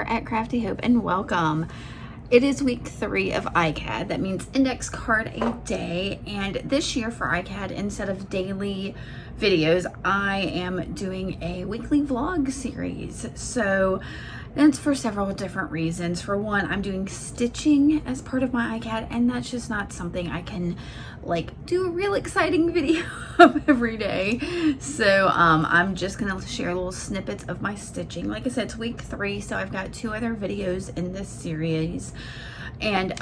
here at Crafty Hope, and welcome. It is week 3 of ICAD. That means index card a day, and this year for ICAD, instead of daily videos, I am doing a weekly vlog series. So that's for several different reasons. For one, I'm doing stitching as part of my ICAD, and that's just not something I can like do a real exciting video of every day. So I'm just gonna share little snippets of my stitching. Like I said, it's week 3, so I've got 2 other videos in this series. And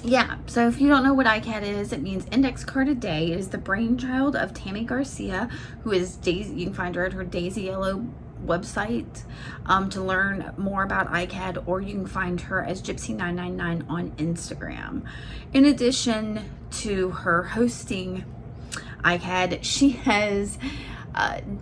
yeah, so if you don't know what ICAD is, it means index card a day. It is the brainchild of Tammy Garcia, who is Daisy. You can find her at her Daisy Yellow website to learn more about ICAD, or you can find her as Gypsy999 on Instagram. In addition to her hosting ICAD, she has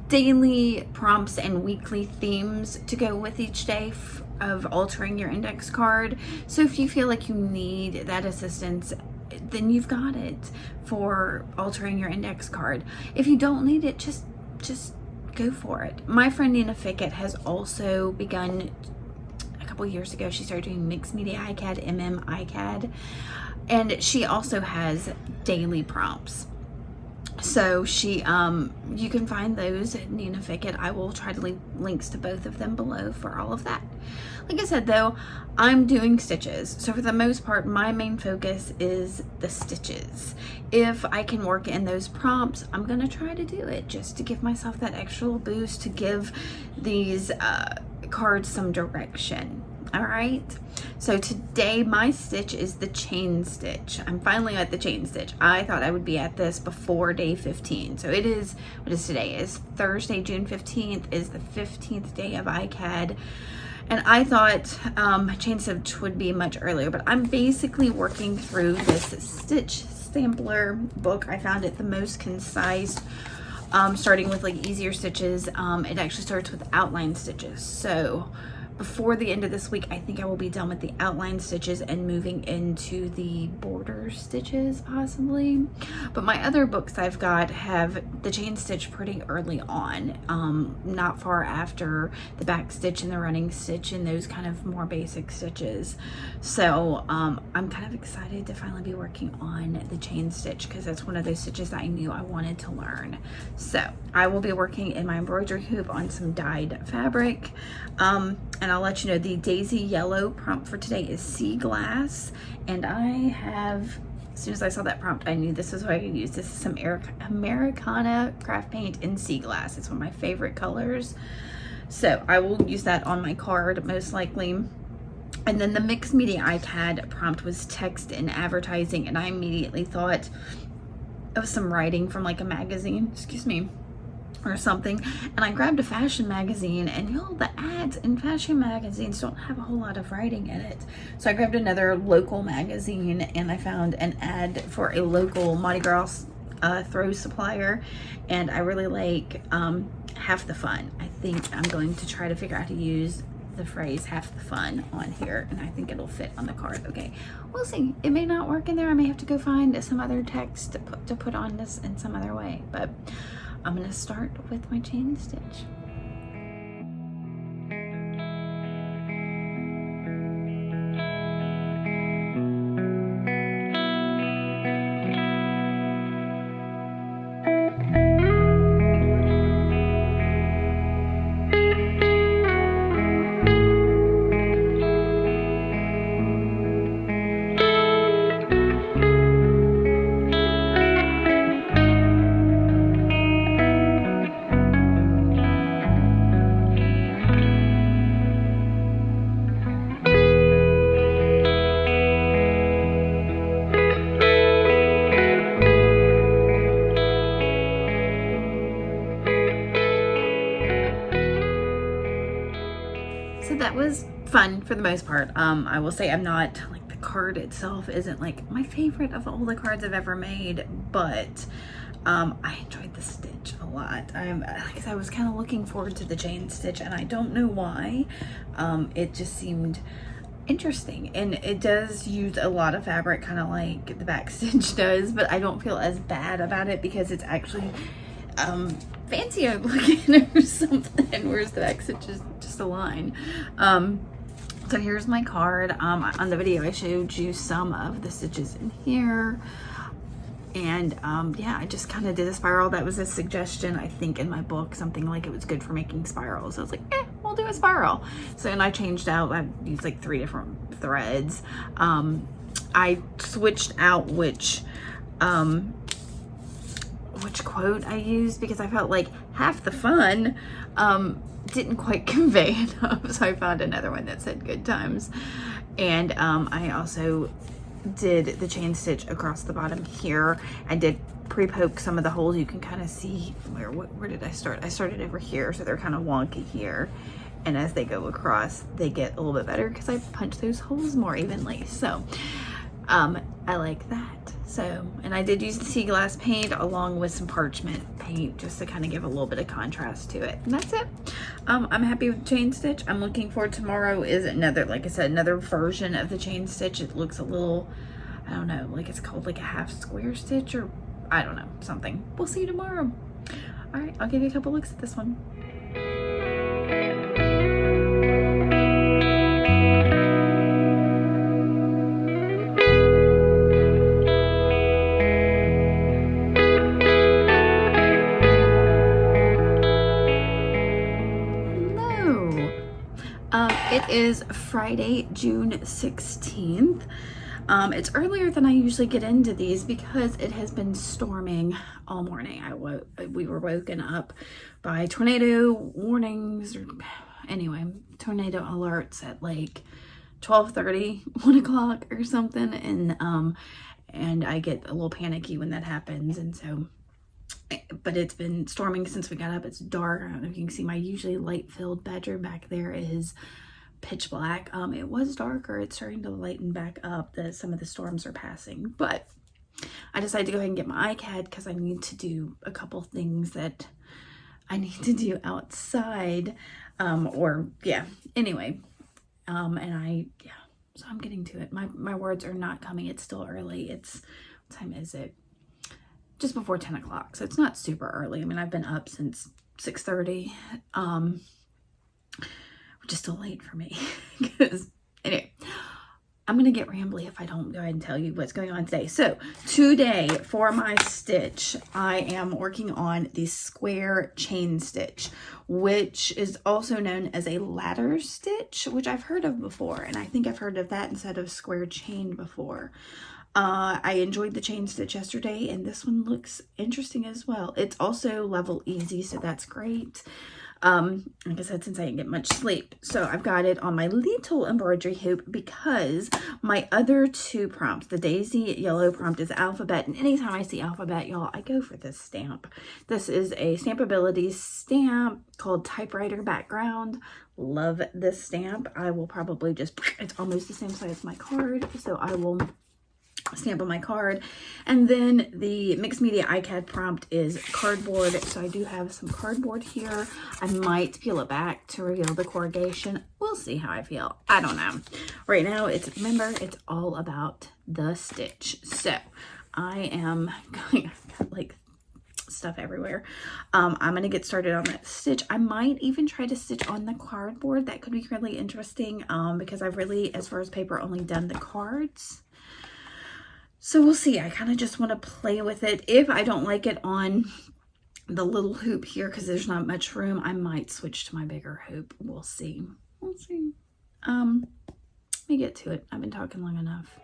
daily prompts and weekly themes to go with each day of altering your index card. So if you feel like you need that assistance, then you've got it for altering your index card. If you don't need it, just go for it. My friend Nina Fickett has also begun a couple years ago. She started doing mixed media ICAD, ICAD, and she also has daily prompts. So she, you can find those at Nina Fickett. I will try to leave links to both of them below for all of that. Like I said though, I'm doing stitches. So for the most part, my main focus is the stitches. If I can work in those prompts, I'm gonna try to do it just to give myself that extra boost, to give these cards some direction. All right, so today my stitch is the chain stitch. I'm finally at the chain stitch. I thought I would be at this before day 15. So it is, what is today? Is Thursday, June 15th, is the 15th day of ICAD. And I thought chain stitch would be much earlier, but I'm basically working through this stitch sampler book. I found it the most concise, starting with like easier stitches. It actually starts with outline stitches. So before the end of this week, I think I will be done with the outline stitches and moving into the border stitches possibly. But my other books I've got have the chain stitch pretty early on, not far after the back stitch and the running stitch and those kind of more basic stitches. So I'm kind of excited to finally be working on the chain stitch, because that's one of those stitches that I knew I wanted to learn. So I will be working in my embroidery hoop on some dyed fabric. And I'll let you know the Daisy Yellow prompt for today is sea glass. And I have, as soon as I saw that prompt, I knew this is what I could use. This is some Americana craft paint in sea glass. It's one of my favorite colors. So I will use that on my card most likely. And then the mixed media ICAD prompt was text and advertising. And I immediately thought of some writing from like a magazine, excuse me, or something. And I grabbed a fashion magazine, and y'all, the ads in fashion magazines don't have a whole lot of writing in it. So I grabbed another local magazine, and I found an ad for a local Mardi Gras throw supplier, and I really like half the fun. I think I'm going to try to figure out how to use the phrase half the fun on here, and I think it'll fit on the card. Okay, we'll see. It may not work in there. I may have to go find some other text to put on this in some other way, but I'm gonna start with my chain stitch. So that was fun for the most part. I will say I'm not, like, the card itself isn't like my favorite of all the cards I've ever made, but I enjoyed the stitch a lot. Like I said, I was kind of looking forward to the chain stitch, and I don't know why. It just seemed interesting, and it does use a lot of fabric, kind of like the back stitch does, but I don't feel as bad about it because it's actually fancier looking or something, whereas the back stitch is just crossed the line. So here's my card. On the video I showed you some of the stitches in here. And yeah, I just kind of did a spiral. That was a suggestion, I think, in my book, something like it was good for making spirals. So I was like, we'll do a spiral. So, and I changed out, I used like 3 different threads. I switched out which quote I used, because I felt like half the fun didn't quite convey enough. So I found another one that said good times. And I also did the chain stitch across the bottom here. I did pre-poke some of the holes. You can kind of see where did I start? I started over here, so they're kind of wonky here. And as they go across, they get a little bit better because I punch those holes more evenly. So I like that. So, and I did use the sea glass paint along with some parchment paint just to kind of give a little bit of contrast to it. And that's it. I'm happy with chain stitch. I'm looking forward. Tomorrow is another, like I said, another version of the chain stitch. It looks a little, I don't know, like it's called like a half square stitch, or I don't know, something. We'll see you tomorrow. All right, I'll give you a couple looks at this one. It is Friday, June 16th. It's earlier than I usually get into these because it has been storming all morning. We were woken up by tornado warnings, or anyway, tornado alerts at like 12:30, 1 o'clock or something. And I get a little panicky when that happens. And so, but it's been storming since we got up. It's dark. I don't know if you can see my usually light-filled bedroom back there is pitch black. It was darker. It's starting to lighten back up. Some of the storms are passing, but I decided to go ahead and get my ICAD because I need to do a couple things that I need to do outside. Anyway. So I'm getting to it. My words are not coming. It's still early. What time is it? Just before 10 o'clock. So it's not super early. I mean, I've been up since 6:30. Which is still late for me. Because anyway, I'm gonna get rambly if I don't go ahead and tell you what's going on today. So today for my stitch, I am working on the square chain stitch, which is also known as a ladder stitch, which I've heard of before. And I think I've heard of that instead of square chain before. I enjoyed the chain stitch yesterday, and this one looks interesting as well. It's also level easy, so that's great. Like I said, since I didn't get much sleep. So I've got it on my little embroidery hoop because my other 2 prompts, the daisy yellow prompt is alphabet. And anytime I see alphabet, y'all, I go for this stamp. This is a Stampability stamp called Typewriter Background. Love this stamp. I will probably just, it's almost the same size as my card. So I will stamp on my card. And then the mixed media ICAD prompt is cardboard. So I do have some cardboard here. I might peel it back to reveal the corrugation. We'll see how I feel. I don't know. Right now, remember, it's all about the stitch. So I am going, I've got like stuff everywhere. I'm going to get started on that stitch. I might even try to stitch on the cardboard. That could be really interesting because I've really, as far as paper, only done the cards. So we'll see. I kind of just want to play with it. If I don't like it on the little hoop here, because there's not much room, I might switch to my bigger hoop. We'll see. We'll see. Let me get to it. I've been talking long enough.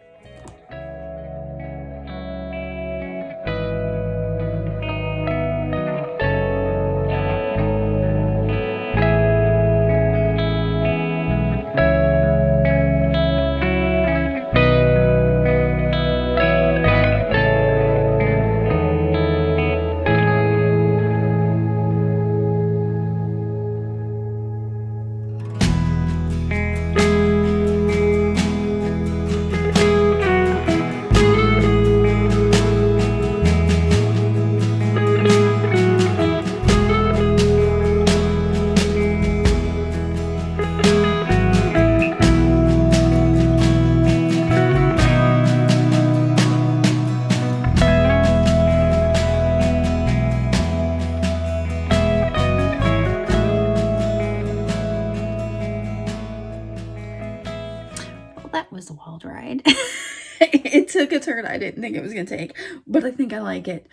it took a turn I didn't think it was going to take, but I think I like it.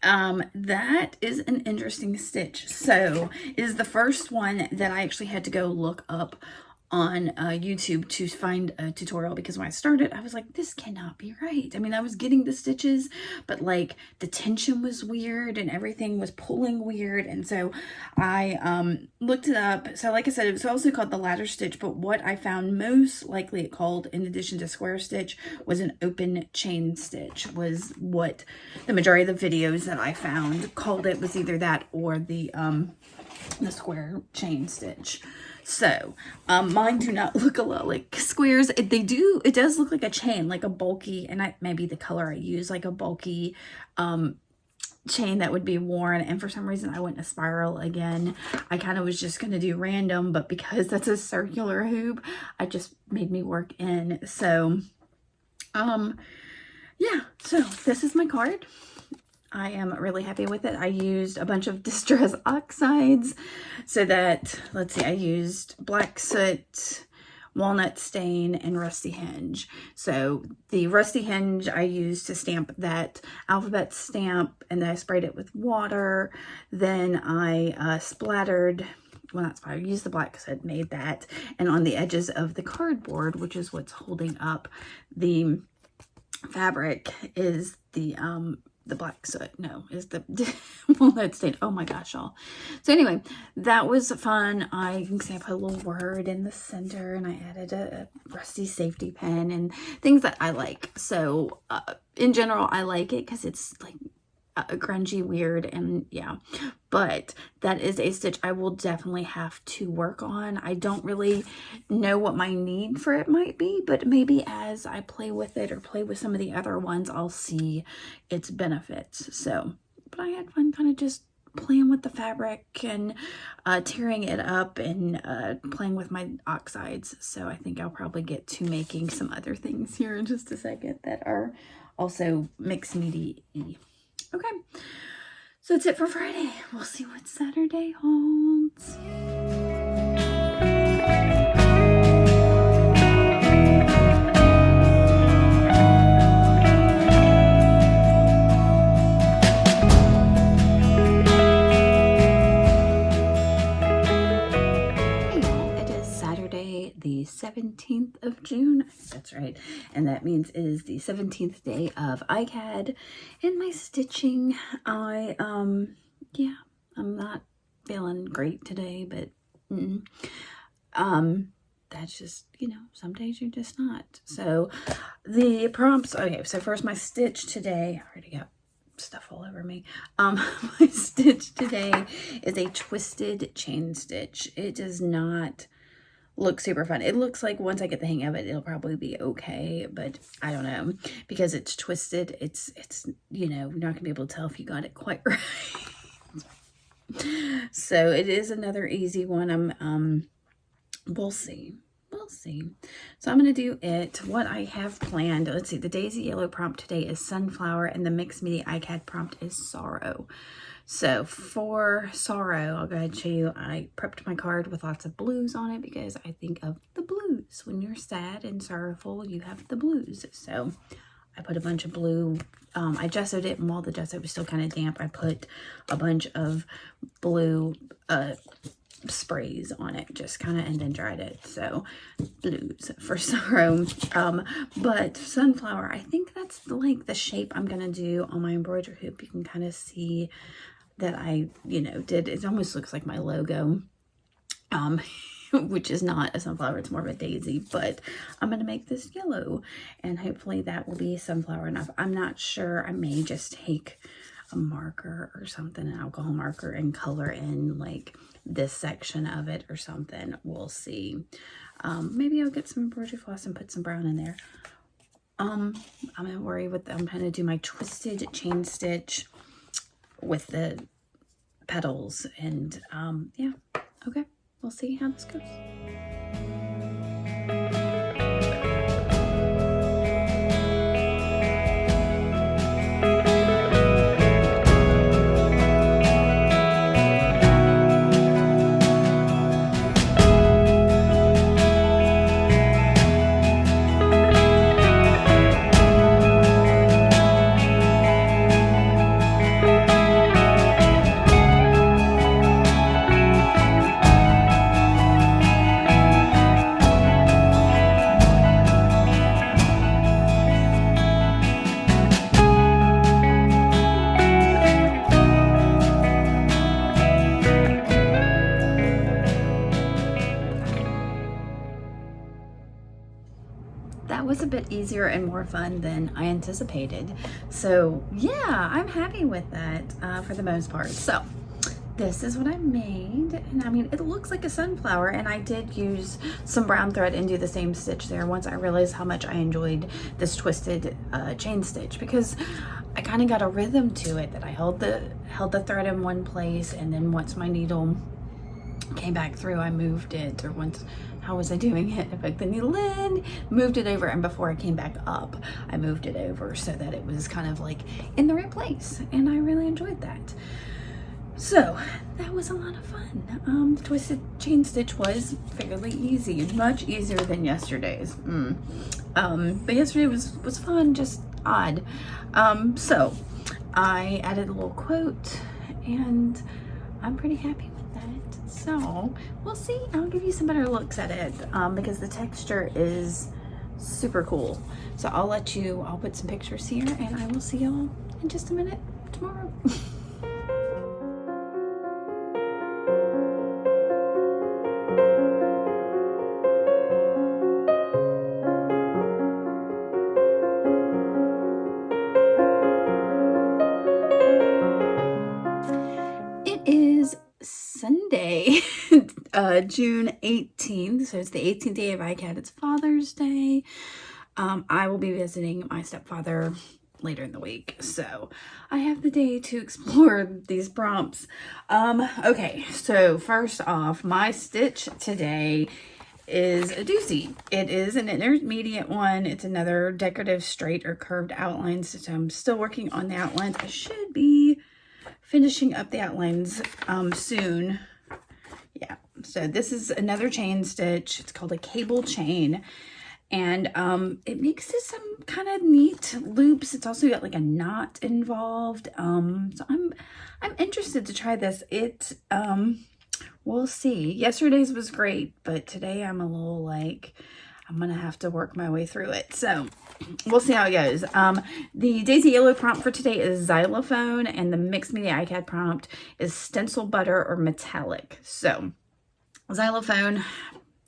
That is an interesting stitch. So it is the first one that I actually had to go look up on YouTube to find a tutorial, because when I started, I was like, this cannot be right. I mean, I was getting the stitches, but like the tension was weird and everything was pulling weird. And so I looked it up. So like I said, it was also called the ladder stitch, but what I found most likely it called, in addition to square stitch, was an open chain stitch, was what the majority of the videos that I found called it, was either that or the square chain stitch. So mine do not look a lot like squares. It does look like a chain, like a bulky, and maybe the color I use, like a bulky chain that would be worn. And for some reason I went a spiral again. I kind of was just going to do random, but because that's a circular hoop, I just made me work in. So yeah, so this is my card. I am really happy with it. I used a bunch of distress oxides so that, let's see, I used black soot, walnut stain, and rusty hinge. So the rusty hinge I used to stamp that alphabet stamp, and then I sprayed it with water. Then I splattered, well, not splattered, I used the black soot, made that. And on the edges of the cardboard, which is what's holding up the fabric, is the black soot, no, is the walnut stain. Oh my gosh, y'all. So anyway, that was fun. You can see I put a little word in the center, and I added a rusty safety pin and things that I like. So in general, I like it because it's like grungy, weird, and yeah. But that is a stitch I will definitely have to work on. I don't really know what my need for it might be, but maybe as I play with it or play with some of the other ones, I'll see its benefits. So, but I had fun kind of just playing with the fabric and tearing it up and playing with my oxides. So I think I'll probably get to making some other things here in just a second that are also mixed meaty-y. Okay, so that's it for Friday. We'll see what Saturday holds. The 17th of June, that's right, and that means it is the 17th day of ICAD. And my stitching, yeah, I'm not feeling great today, but that's just, you know, some days you're just not. So the prompts, okay, so first my stitch today, I already got stuff all over me. My stitch today is a twisted chain stitch. It does not look super fun. It looks like once I get the hang of it, it'll probably be okay, but I don't know, because it's twisted. It's you know, you're not gonna be able to tell if you got it quite right. So it is another easy one. We'll see. We'll see. So I'm going to do it. What I have planned, let's see, the Daisy Yellow prompt today is Sunflower, and the Mixed Media ICAD prompt is Sorrow. So for Sorrow, I'll go ahead and show you, I prepped my card with lots of blues on it because I think of the blues. When you're sad and sorrowful, you have the blues. So I put a bunch of blue, I gessoed it, and while the gesso was still kind of damp, I put a bunch of blue sprays on it, just kind of, and then dried it. So blues for Sorrow. But Sunflower, I think that's like the shape I'm gonna do on my embroidery hoop. You can kind of see that I, you know, did, it almost looks like my logo, which is not a sunflower, it's more of a daisy, but I'm gonna make this yellow, and hopefully that will be sunflower enough. I'm not sure. I may just take a marker or something, an alcohol marker, and color in like this section of it or something. We'll see. Maybe I'll get some embroidery floss and put some brown in there. I'm gonna worry with, I'm gonna do my twisted chain stitch with the petals, and yeah, okay, we'll see how this goes. bit easier and more fun than I anticipated. So yeah, I'm happy with that for the most part. So this is what I made, and I mean, it looks like a sunflower, and I did use some brown thread and do the same stitch there once I realized how much I enjoyed this twisted chain stitch, because I kind of got a rhythm to it that I held the thread in one place, and then once my needle came back through, I moved it, or once, how was I doing it? I put the needle in, moved it over, and before I came back up, I moved it over so that it was kind of like in the right place, and I really enjoyed that. So that was a lot of fun. The twisted chain stitch was fairly easy, much easier than yesterday's. But yesterday was fun, just odd. So I added a little quote, and I'm pretty happy with that. So we'll see. I'll give you some better looks at it because the texture is super cool. So I'll put some pictures here, and I will see y'all in just a minute tomorrow. It is Sunday, June 18th, so it's the 18th day of ICAD. It's Father's Day. I will be visiting my stepfather later in the week, so I have the day to explore these prompts. Okay, so first off, my stitch today is a doozy. It is an intermediate one. It's another decorative straight or curved outline stitch. I'm still working on the outlines. I should be finishing up the outlines soon. Yeah, so this is another chain stitch. It's called a cable chain, and it makes this some kind of neat loops. It's also got like a knot involved. So I'm interested to try this. We'll see. Yesterday's was great, but today I'm a little like, I'm gonna have to work my way through it. So we'll see how it goes. The Daisy Yellow prompt for today is xylophone, and the Mixed Media ICAD prompt is stencil butter or metallic. So xylophone,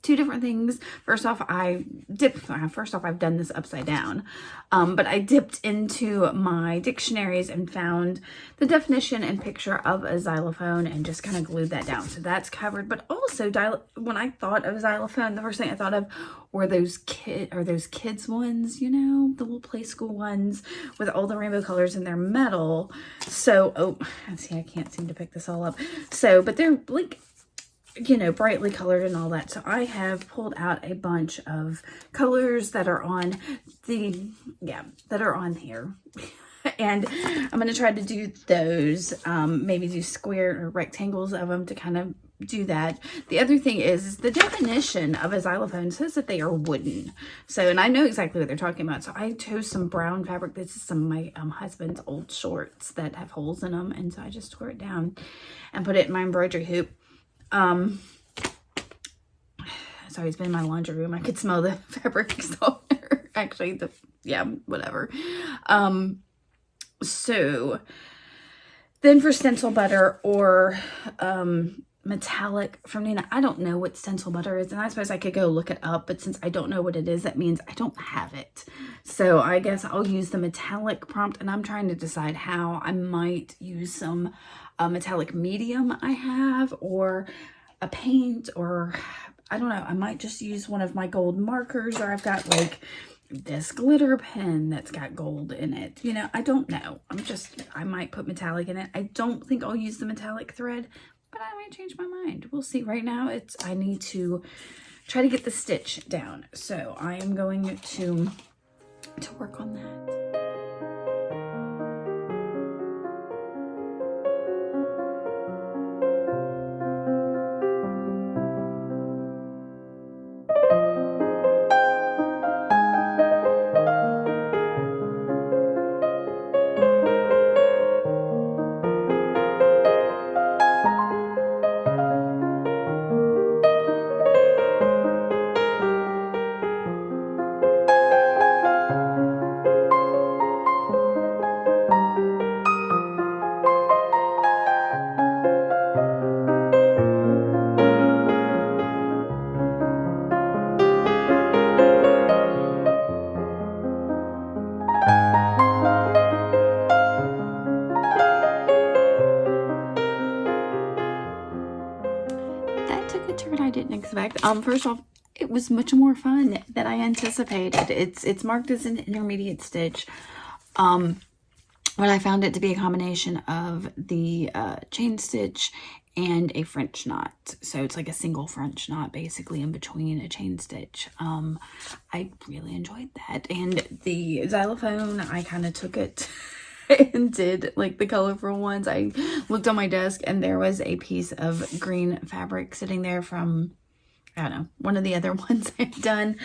two different things. First off, I've done this upside down, but I dipped into my dictionaries and found the definition and picture of a xylophone and just kind of glued that down. So that's covered. But also, when I thought of xylophone, the first thing I thought of were those kids ones, you know, the little play school ones with all the rainbow colors in their metal. So, oh, see, I can't seem to pick this all up. So, but they're like, you know, brightly colored and all that. So I have pulled out a bunch of colors that are on here. And I'm going to try to do those, maybe do square or rectangles of them to kind of do that. The other thing is the definition of a xylophone says that they are wooden. So, and I know exactly what they're talking about. So I chose some brown fabric. This is some of my husband's old shorts that have holes in them. And so I just tore it down and put it in my embroidery hoop. Sorry, it's been in my laundry room. I could smell the fabric softener. Actually, whatever. So then for stencil butter or metallic from Nina, I don't know what stencil butter is, and I suppose I could go look it up, but since I don't know what it is, that means I don't have it. So I guess I'll use the metallic prompt, and I'm trying to decide how. I might use some metallic medium I have, or a paint, or I don't know, I might just use one of my gold markers, or I've got like this glitter pen that's got gold in it. You know, I don't know. I might put metallic in it. I don't think I'll use the metallic thread, but I might change my mind. We'll see. Right now, I need to try to get the stitch down. So I am going to work on that. expect. First off, it was much more fun than I anticipated. It's marked as an intermediate stitch. But I found it to be a combination of the chain stitch and a French knot. So it's like a single French knot basically in between a chain stitch. I really enjoyed that. And the xylophone, I kind of took it and did like the colorful ones. I looked on my desk and there was a piece of green fabric sitting there from, I don't know, one of the other ones I've done.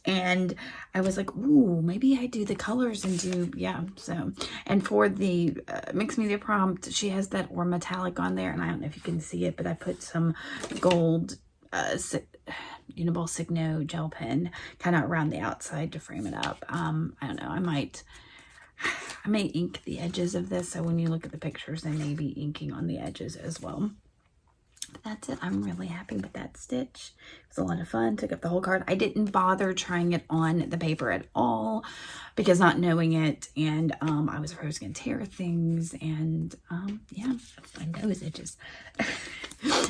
And I was like, ooh, maybe I do the colors and do, yeah. So, and for the mixed media prompt, she has that or metallic on there. And I don't know if you can see it, but I put some gold Uniball Signo gel pen kind of around the outside to frame it up. I don't know, I may ink the edges of this. So when you look at the pictures, they may be inking on the edges as well. But that's it. I'm really happy with that stitch. It was a lot of fun. Took up the whole card. I didn't bother trying it on the paper at all because not knowing it, and I was afraid I was going to tear things, and yeah, my nose itches.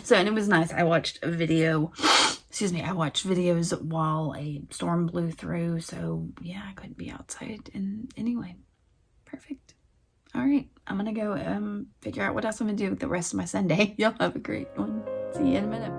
So, and it was nice. I watched a video, I watched videos while a storm blew through, so yeah, I couldn't be outside, and anyway, perfect. All right, I'm going to go figure out what else I'm going to do with the rest of my Sunday. Y'all have a great one. See you in a minute.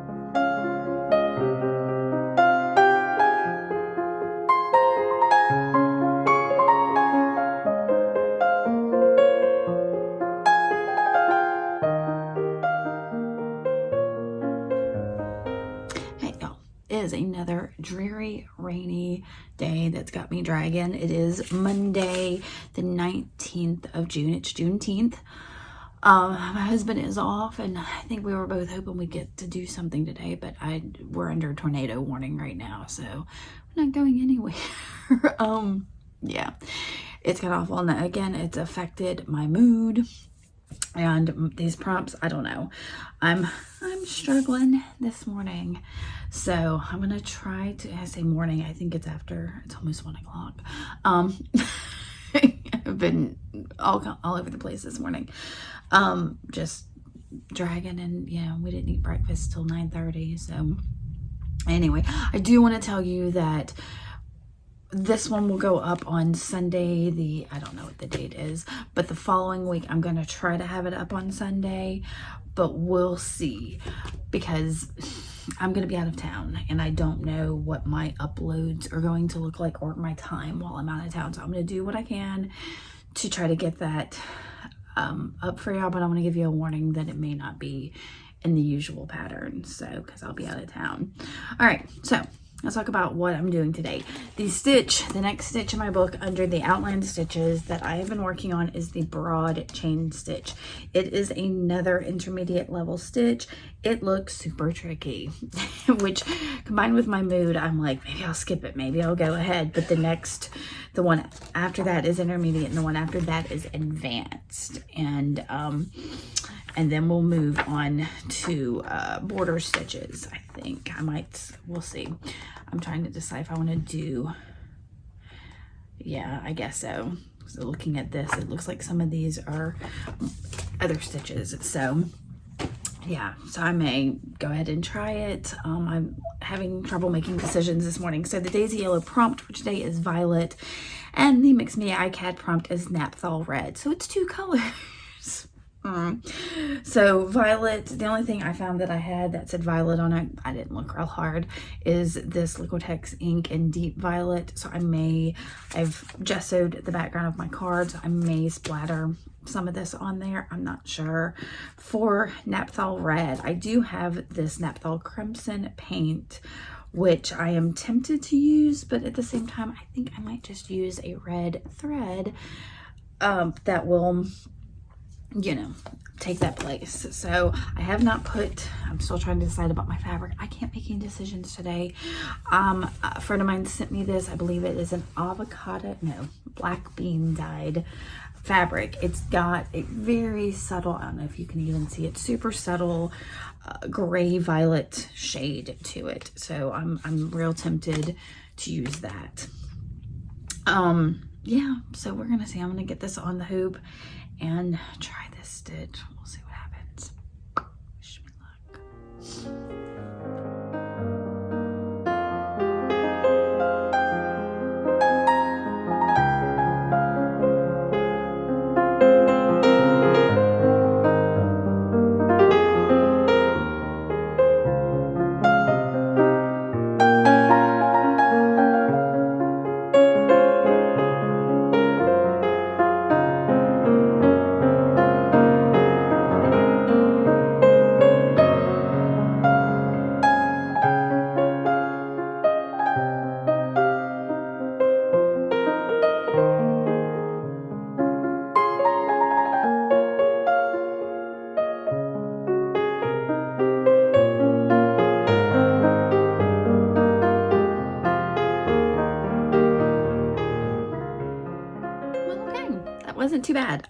Hey, y'all. It is another dreary, rainy day that's got me dragging. It is Monday, the 19th of June. It's Juneteenth. My husband is off, and I think we were both hoping we'd get to do something today, but we're under a tornado warning right now, so we're not going anywhere. Yeah, it's kind of awful. And again, it's affected my mood. And these prompts, I don't know. I'm struggling this morning. So I'm going to try to, I say morning, I think it's almost 1 o'clock. I've been all over the place this morning. Just dragging, and we didn't eat breakfast till 9:30. So anyway, I do want to tell you that this one will go up on Sunday, I don't know what the date is, but the following week I'm going to try to have it up on Sunday, but we'll see, because I'm going to be out of town and I don't know what my uploads are going to look like or my time while I'm out of town. So I'm going to do what I can to try to get that up for y'all, but I'm going to give you a warning that it may not be in the usual pattern, so because I'll be out of town. All right, so let's talk about what I'm doing today. The next stitch in my book under the outline stitches that I have been working on is the broad chain stitch. It is another intermediate level stitch. It looks super tricky, which combined with my mood, I'm like, maybe I'll skip it, maybe I'll go ahead. But the one after that is intermediate, and the one after that is advanced. And then we'll move on to border stitches. I think we'll see. I'm trying to decide if I want to do, yeah, I guess so. So looking at this, it looks like some of these are other stitches. So yeah, so I may go ahead and try it. I'm having trouble making decisions this morning. So the Daisy Yellow prompt for today is violet, and the Mix Me ICAD prompt is Naphthol red. So it's 2 colors. So violet, the only thing I found that I had that said violet on it, I didn't look real hard, is this Liquitex ink in deep violet. So I've gessoed the background of my cards. I may splatter some of this on there, I'm not sure. For Naphthol red, I do have this Naphthol crimson paint, which I am tempted to use, but at the same time, I think I might just use a red thread that will, take that place. So I have not I'm still trying to decide about my fabric. I can't make any decisions today. A friend of mine sent me this. I believe it is an black bean dyed fabric. It's got a very subtle, I don't know if you can even see it, super subtle gray violet shade to it. So I'm real tempted to use that. Yeah, so we're gonna see. I'm gonna get this on the hoop and try this stitch. We'll see what happens. Wish me luck. wasn't too bad.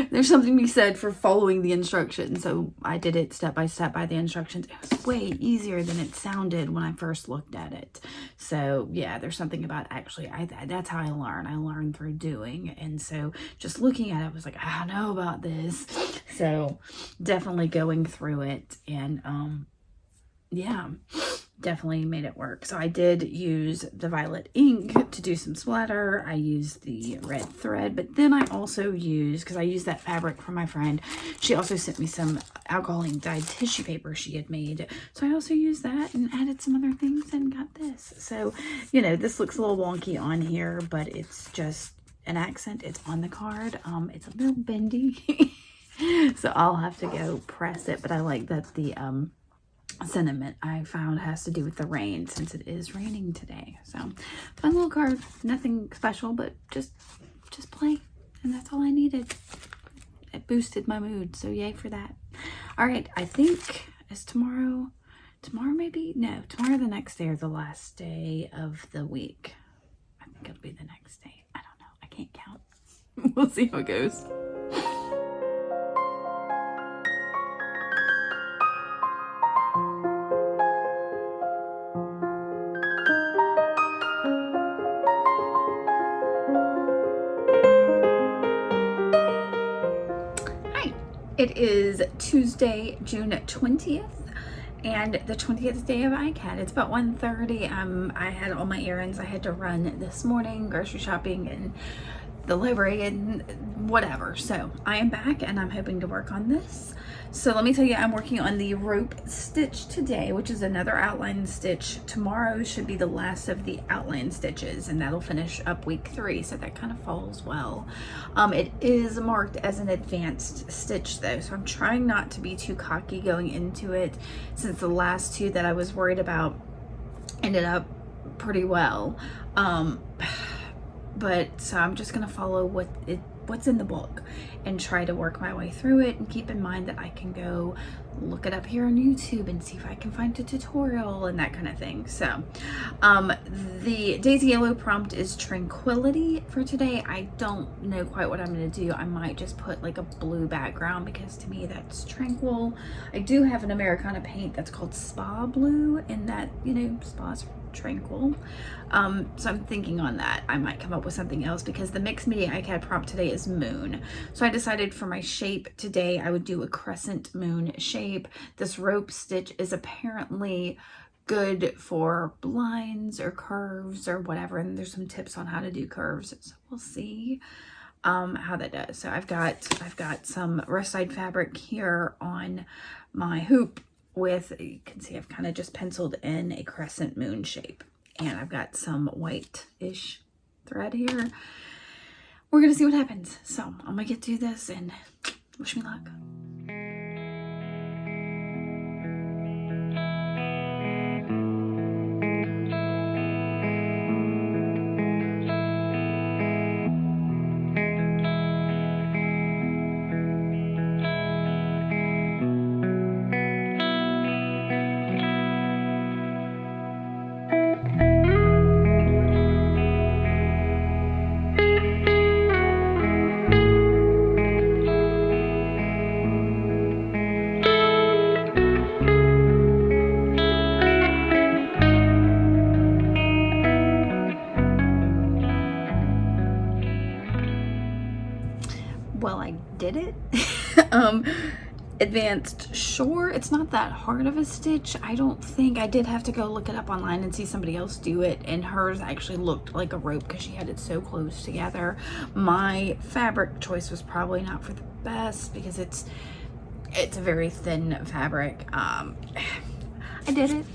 There's something to be said for following the instructions. So I did it step by step by the instructions. It was way easier than it sounded when I first looked at it. So yeah, there's something about actually, that's how I learn. I learn through doing. And so just looking at it, I was like, I don't know about this. So definitely going through it, and yeah, definitely made it work. So I did use the violet ink to do some splatter. I used the red thread, but then I also used, because I used that fabric from my friend, she also sent me some alcohol ink dyed tissue paper she had made. So I also used that and added some other things and got this. So, you know, this looks a little wonky on here, but it's just an accent. It's on the card. It's a little bendy. So I'll have to go press it, but I like that the sentiment I found has to do with the rain, since it is raining today. So fun little card, nothing special, but just play, and that's all I needed. It boosted my mood, so yay for that. All right, I think is tomorrow maybe? No, tomorrow the next day or the last day of the week. I think it'll be the next day. I don't know, I can't count. We'll see how it goes. It is Tuesday, June 20th, and the 20th day of ICAD. It's about 1:30. I had all my errands I had to run this morning, grocery shopping and the library and whatever. So I am back, and I'm hoping to work on this. So let me tell you, I'm working on the rope stitch today, which is another outline stitch. Tomorrow should be the last of the outline stitches, and that'll finish up week 3. So that kind of falls well. It is marked as an advanced stitch though, so I'm trying not to be too cocky going into it, since the last 2 that I was worried about ended up pretty well. But so I'm just gonna follow what's in the book and try to work my way through it, and keep in mind that I can go look it up here on YouTube and see if I can find a tutorial and that kind of thing. So the Daisy Yellow prompt is Tranquility for today. I don't know quite what I'm going to do. I might just put like a blue background, because to me that's tranquil. I do have an Americana paint that's called Spa Blue, and that, you know, spas are tranquil. So I'm thinking on that. I might come up with something else, because the mixed media ICAD prompt today is moon. So I decided for my shape today I would do a crescent moon shape. This rope stitch is apparently good for blinds or curves or whatever, and there's some tips on how to do curves, so we'll see how that does. So I've got some rough side fabric here on my hoop with, you can see I've kind of just penciled in a crescent moon shape, and I've got some white-ish thread here. We're gonna see what happens. So I'm gonna get to this, and wish me luck. Well, I did it. Advanced, sure, it's not that hard of a stitch. I don't think. I did have to go look it up online and see somebody else do it, and hers actually looked like a rope because she had it so close together. My fabric choice was probably not for the best, because it's a very thin fabric. I did it.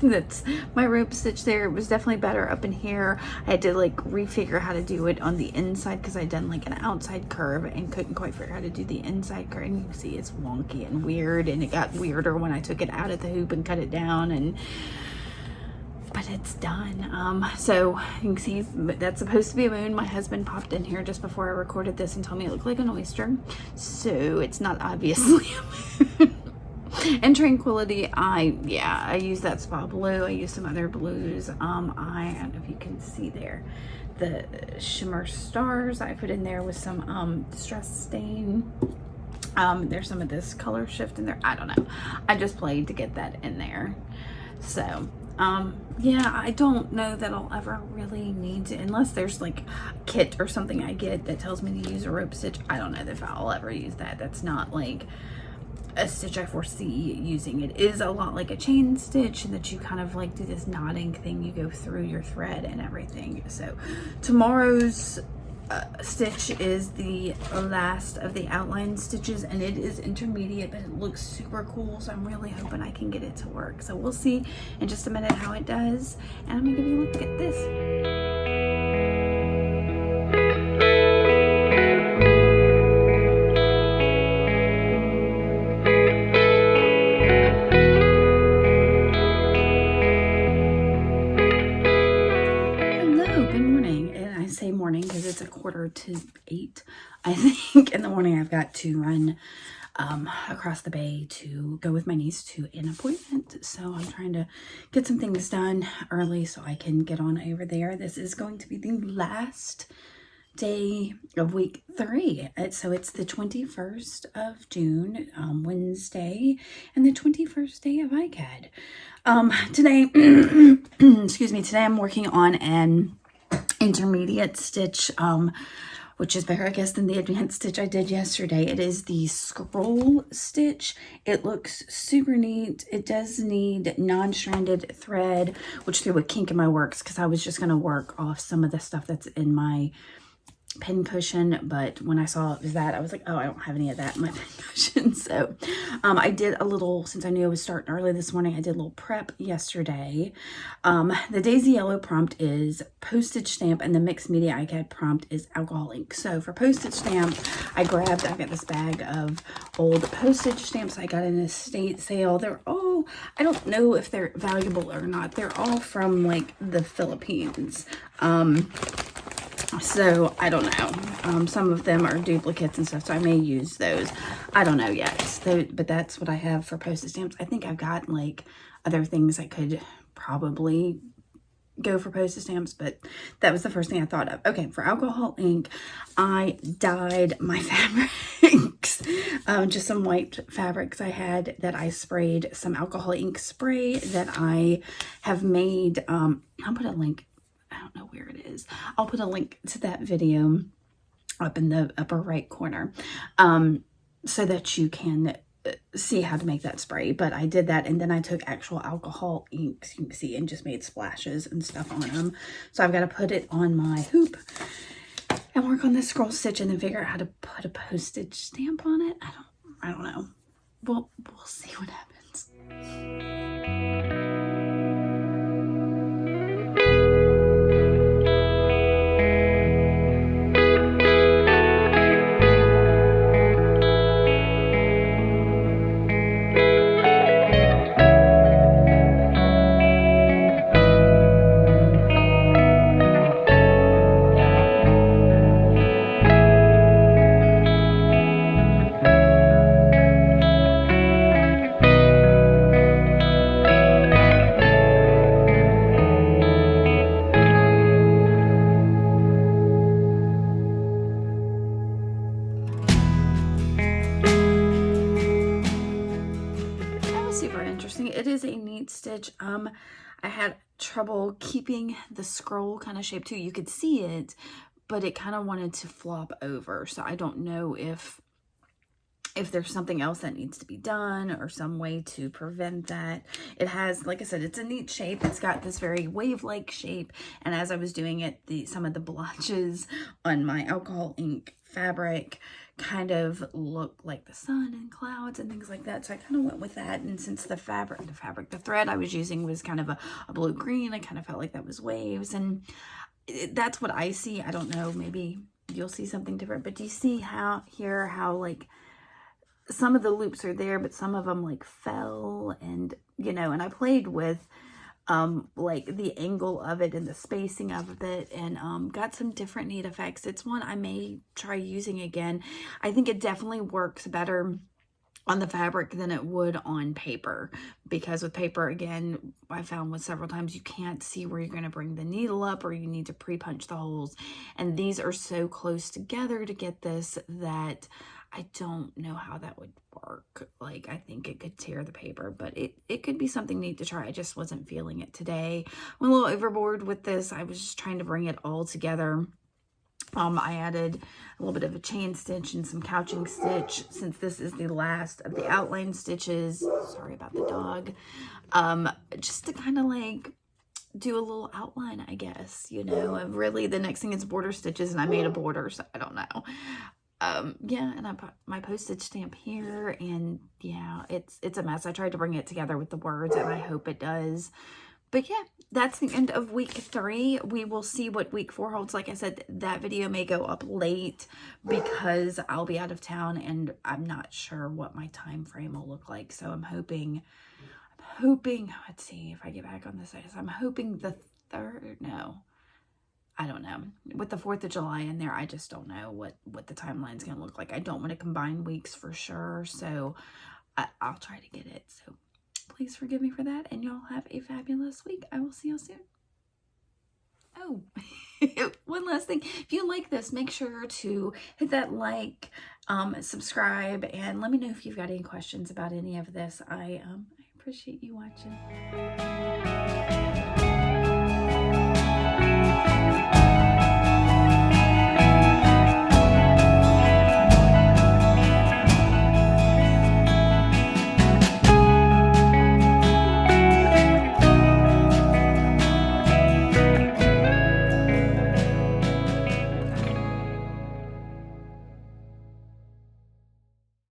That's my rope stitch there. It was definitely better up in here. I had to like refigure how to do it on the inside, because I'd done like an outside curve and couldn't quite figure out how to do the inside curve. And you can see it's wonky and weird, and it got weirder when I took it out of the hoop and cut it down, but it's done. So you can see that's supposed to be a moon. My husband popped in here just before I recorded this and told me it looked like an oyster, so it's not obviously a moon. And Tranquility, I use that Spa Blue. I use some other blues. I don't know if you can see there. the shimmer stars I put in there with some distress stain. There's some of this color shift in there. I don't know. I just played to get that in there. So, yeah, I don't know that I'll ever really need to, unless there's like a kit or something I get that tells me to use a rope stitch. I don't know if I'll ever use that. That's not like a stitch I foresee using. It is a lot like a chain stitch, and that you kind of like do this knotting thing. You go through your thread and everything. So tomorrow's stitch is the last of the outline stitches, and it is intermediate, but it looks super cool, so I'm really hoping I can get it to work. So we'll see in just a minute how it does, and I'm gonna give you a look at this. Morning because it's 7:45, I think, in the morning. I've got to run across the bay to go with my niece to an appointment, so I'm trying to get some things done early so I can get on over there. This is going to be the last day of week 3, so it's the 21st of June, Wednesday, and the 21st day of ICAD. Today excuse me, today I'm working on an intermediate stitch, which is better, I guess, than the advanced stitch I did yesterday. It is the scroll stitch. It looks super neat. It does need non-stranded thread, which threw a kink in my works because I was just going to work off some of the stuff that's in my pin cushion, but when I saw it was that, I was like, oh, I don't have any of that in my pin cushion. So I did a little, since I knew I was starting early this morning, I did a little prep yesterday. The Daisy Yellow prompt is postage stamp, and the mixed media ICAD prompt is alcohol ink. So for postage stamp, I got this bag of old postage stamps I got in a estate sale. They're all, I don't know if they're valuable or not. They're all from like the Philippines. So I don't know. Some of them are duplicates and stuff, so I may use those. I don't know yet. So, but that's what I have for postage stamps. I think I've got like other things I could probably go for postage stamps, but that was the first thing I thought of. Okay, for alcohol ink, I dyed my fabrics. Just some white fabrics I had that I sprayed some alcohol ink spray that I have made. I'll put a link. I don't know where it is. I'll put a link to that video up in the upper right corner, so that you can see how to make that spray. But I did that, and then I took actual alcohol inks, you can see, and just made splashes and stuff on them. So I've got to put it on my hoop and work on this scroll stitch, and then figure out how to put a postage stamp on it. I don't know. We'll see what happens. It is a neat stitch. I had trouble keeping the scroll kind of shape too. You could see it, but it kind of wanted to flop over. So I don't know if there's something else that needs to be done or some way to prevent that. It has, like I said, it's a neat shape. It's got this very wave-like shape. And as I was doing it, some of the blotches on my alcohol ink fabric kind of look like the sun and clouds and things like that. So I kind of went with that. And since the thread I was using was kind of a blue-green, I kind of felt like that was waves. And that's what I see. I don't know, maybe you'll see something different. But do you see how like some of the loops are there, but some of them like fell, and and I played with like the angle of it and the spacing of it, and got some different neat effects. It's one I may try using again. I think it definitely works better on the fabric than it would on paper, because with paper, again, I found with several times you can't see where you're going to bring the needle up, or you need to pre-punch the holes, and these are so close together to get this that I don't know how that would work. Like, I think it could tear the paper, but it could be something neat to try. I just wasn't feeling it today. I'm a little overboard with this. I was just trying to bring it all together. I added a little bit of a chain stitch and some couching stitch, since this is the last of the outline stitches. Sorry about the dog. Just to kind of like do a little outline, I guess, you know. And really the next thing is border stitches, and I made a border, so I don't know. Yeah, and I put my postage stamp here, and yeah, it's a mess. I tried to bring it together with the words, and I hope it does. But yeah, that's the end of week 3. We will see what week 4 holds. Like I said, that video may go up late because I'll be out of town and I'm not sure what my time frame will look like. So I'm hoping, let's see if I get back on this. I'm hoping the 3rd, no, I don't know. With the 4th of July in there, I just don't know what the timeline's going to look like. I don't want to combine weeks for sure. So I'll try to get it. So please forgive me for that, and y'all have a fabulous week. I will see you soon. Oh, one last thing. If you like this, make sure to hit that like, subscribe, and let me know if you've got any questions about any of this. I appreciate you watching.